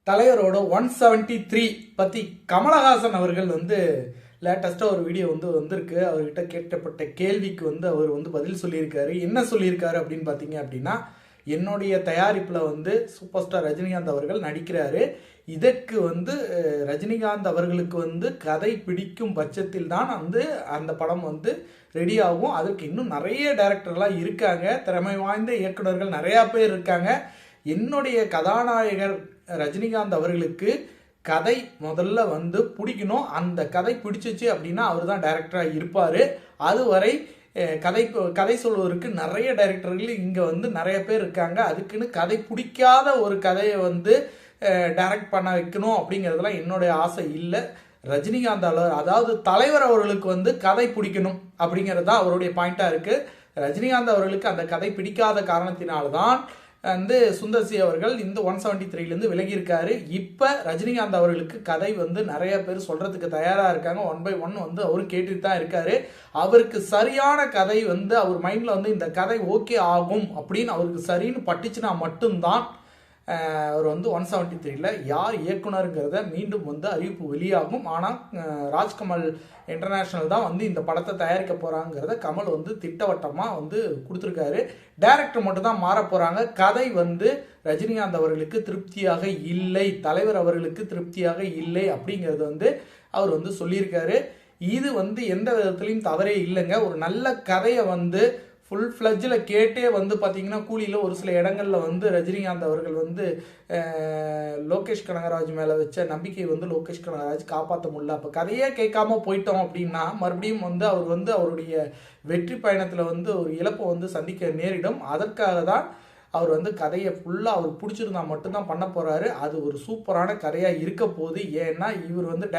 தலைவரோட 173 பத்தி கமலஹாசன் அவர்கள் லேட்டஸ்டா ஒரு வீடியோ வந்திருக்கு. அவர்கிட்ட கேட்கப்பட்ட கேள்விக்கு அவர் பதில் சொல்லியிருக்காரு. என்ன சொல்லியிருக்காரு அப்படின்னு பார்த்தீங்க அப்படின்னா, என்னுடைய தயாரிப்பில் சூப்பர் ஸ்டார் ரஜினிகாந்த் அவர்கள் நடிக்கிறாரு. இதற்கு ரஜினிகாந்த் அவர்களுக்கு கதை பிடிக்கும் பட்சத்தில் தான் அந்த படம் ரெடி ஆகும். அதற்கு இன்னும் நிறைய டைரக்டர்லாம் இருக்காங்க, திறமை வாய்ந்த இயக்குநர்கள் நிறையா பேர் இருக்காங்க. என்னுடைய கதாநாயகர் ரஜினிகாந்த் அவர்களுக்கு கதை முதல்ல பிடிக்கணும். அந்த கதை பிடிச்சிச்சு அப்படின்னா அவர் தான் டைரக்டராக இருப்பார். அதுவரை கதை சொல்வதற்கு நிறைய டைரக்டர்கள் இங்கே நிறைய பேர் இருக்காங்க. அதுக்குன்னு கதை பிடிக்காத ஒரு கதையை டைரக்ட் பண்ண வைக்கணும் அப்படிங்கிறதுலாம் என்னுடைய ஆசை இல்லை. ரஜினிகாந்த் அதாவது தலைவர் அவர்களுக்கு கதை பிடிக்கணும் அப்படிங்கிறது தான் அவருடைய பாயிண்டாக இருக்குது. ரஜினிகாந்த் அவர்களுக்கு அந்த கதை பிடிக்காத காரணத்தினால்தான் சுந்தர்சி அவர்கள் இந்த 173 விலகியிருக்காரு. இப்போ ரஜினிகாந்த் அவர்களுக்கு கதை நிறைய பேர் சொல்றதுக்கு தயாராக இருக்காங்க. 1 by 1 அவரும் கேட்டுட்டு தான் இருக்காரு. அவருக்கு சரியான கதை அவர் மைண்டில் இந்த கதை ஓகே ஆகும் அப்படின்னு அவருக்கு சரின்னு பட்டுச்சுன்னா மட்டும்தான் அவர் 173 யார் இயக்குனருங்கிறத மீண்டும் அறிவிப்பு வெளியாகும். ஆனால் ராஜ்கமல் இன்டர்நேஷனல் தான் இந்த படத்தை தயாரிக்க போகிறாங்கிறத கமல் திட்டவட்டமாக கொடுத்துருக்காரு. டைரக்டர் மட்டும் தான் மாற போகிறாங்க. கதை ரஜினிகாந்த் அவர்களுக்கு திருப்தியாக இல்லை, தலைவர் அவர்களுக்கு திருப்தியாக இல்லை அப்படிங்கிறது அவர் சொல்லியிருக்காரு. இது எந்த விதத்துலையும் தவறே இல்லைங்க. ஒரு நல்ல கதையை ஃபுல் ஃப்ளட்ஜில் கேட்டே பார்த்தீங்கன்னா கூலியில் ஒரு சில இடங்களில் ரஜினிகாந்த் அவர்கள் லோகேஷ் கனகராஜ் மேலே வச்ச நம்பிக்கை லோகேஷ் கனகராஜ் காப்பாற்ற முடியல. அப்போ கதையே கேட்காம போயிட்டோம் அப்படின்னா மறுபடியும் அவர் அவருடைய வெற்றி பயணத்தில் ஒரு இழப்பை சந்திக்க நேரிடும். அதற்காக தான் அவர் கதையை ஃபுல்லாக அவர் பிடிச்சிருந்தா மட்டும்தான் பண்ண போகிறாரு. அது ஒரு சூப்பரான கதையாக இருக்க போகுது. ஏன்னா இவர்